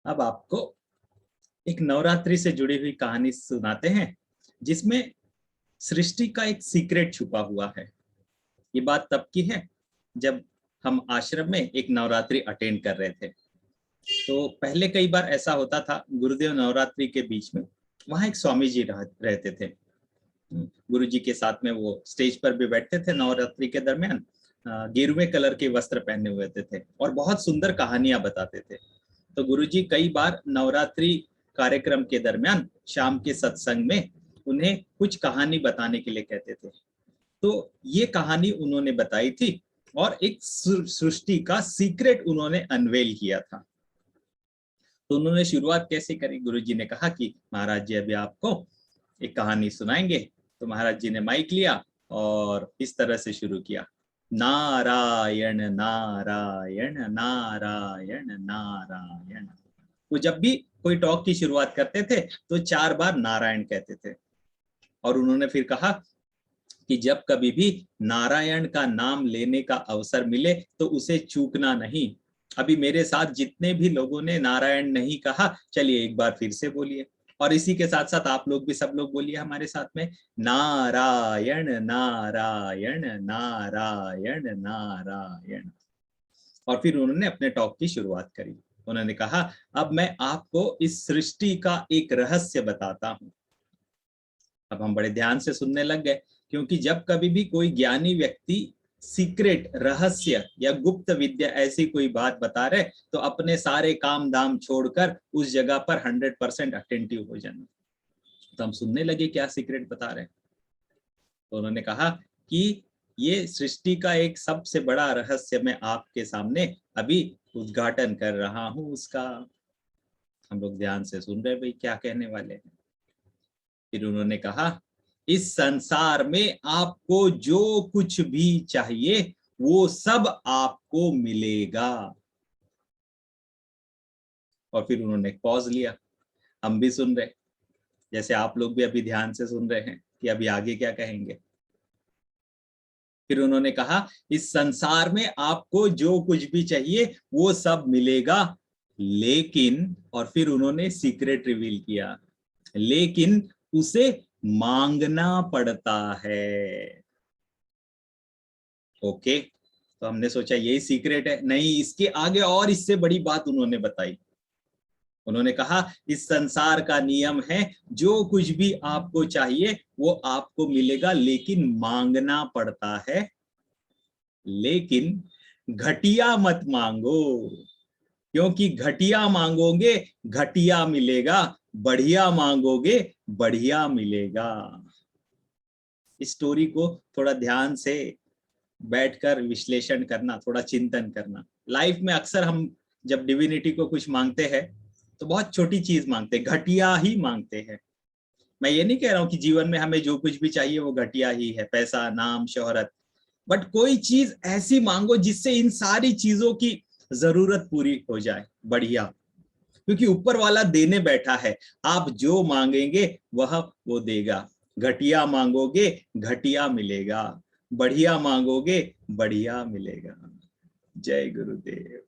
अब आपको एक नवरात्रि से जुड़ी हुई कहानी सुनाते हैं जिसमें सृष्टि का एक सीक्रेट छुपा हुआ है। ये बात तब की है जब हम आश्रम में एक नवरात्रि अटेंड कर रहे थे। तो पहले कई बार ऐसा होता था, गुरुदेव नवरात्रि के बीच में वहां एक स्वामी जी रहते थे। गुरु जी के साथ में वो स्टेज पर भी बैठते थे नवरात्रि के दरमियान। गेरुए कलर के वस्त्र पहने हुए थे और बहुत सुंदर कहानियां बताते थे। तो गुरुजी कई बार नवरात्रि कार्यक्रम के दरमियान शाम के सत्संग में उन्हें कुछ कहानी बताने के लिए कहते थे। तो ये कहानी उन्होंने बताई थी और एक सृष्टि का सीक्रेट उन्होंने अनवेल किया था। तो उन्होंने शुरुआत कैसे करी? गुरुजी ने कहा कि महाराज जी अभी आपको एक कहानी सुनाएंगे। तो महाराज जी ने माइक लिया और इस तरह से शुरू किया, नारायण नारायण नारायण नारायण। वो जब भी कोई टॉक की शुरुआत करते थे तो 4 बार नारायण कहते थे। और उन्होंने फिर कहा कि जब कभी भी नारायण का नाम लेने का अवसर मिले तो उसे चूकना नहीं। अभी मेरे साथ जितने भी लोगों ने नारायण नहीं कहा, चलिए एक बार फिर से बोलिए। और इसी के साथ साथ आप लोग भी सब लोग बोलिए हमारे साथ में, नारायण नारायण नारायण नारायण। और फिर उन्होंने अपने टॉक की शुरुआत करी। उन्होंने कहा, अब मैं आपको इस सृष्टि का एक रहस्य बताता हूं। अब हम बड़े ध्यान से सुनने लग गए, क्योंकि जब कभी भी कोई ज्ञानी व्यक्ति सीक्रेट, रहस्य या गुप्त विद्या ऐसी कोई बात बता रहे तो अपने सारे काम दाम छोड़कर उस जगह पर 100% अटेंटिव हो जाना। तो हम सुनने लगे क्या सीक्रेट बता रहे हैं। तो उन्होंने कहा कि ये सृष्टि का एक सबसे बड़ा रहस्य मैं आपके सामने अभी उद्घाटन कर रहा हूं उसका। हम लोग ध्यान से सुन रहे भाई क्या कहने वाले हैं। फिर उन्होंने कहा, इस संसार में आपको जो कुछ भी चाहिए वो सब आपको मिलेगा। और फिर उन्होंने पॉज लिया। हम भी सुन रहे, जैसे आप लोग भी अभी ध्यान से सुन रहे हैं कि अभी आगे क्या कहेंगे। फिर उन्होंने कहा, इस संसार में आपको जो कुछ भी चाहिए वो सब मिलेगा, लेकिन, और फिर उन्होंने सीक्रेट रिवील किया, लेकिन उसे मांगना पड़ता है। ओके, तो हमने सोचा यही सीक्रेट है। नहीं, इसके आगे और इससे बड़ी बात उन्होंने बताई। उन्होंने कहा, इस संसार का नियम है जो कुछ भी आपको चाहिए वो आपको मिलेगा, लेकिन मांगना पड़ता है। लेकिन घटिया मत मांगो, क्योंकि घटिया मांगोगे घटिया मिलेगा, बढ़िया मांगोगे बढ़िया मिलेगा। इस स्टोरी को थोड़ा ध्यान से बैठकर विश्लेषण करना, थोड़ा चिंतन करना। लाइफ में अक्सर हम जब डिविनिटी को कुछ मांगते हैं तो बहुत छोटी चीज मांगते हैं, घटिया ही मांगते हैं। मैं ये नहीं कह रहा हूं कि जीवन में हमें जो कुछ भी चाहिए वो घटिया ही है, पैसा, नाम, शोहरत, बट कोई चीज ऐसी मांगो जिससे इन सारी चीजों की जरूरत पूरी हो जाए, बढ़िया। क्योंकि ऊपर वाला देने बैठा है, आप जो मांगेंगे वह वो देगा। घटिया मांगोगे घटिया मिलेगा, बढ़िया मांगोगे बढ़िया मिलेगा। जय गुरुदेव।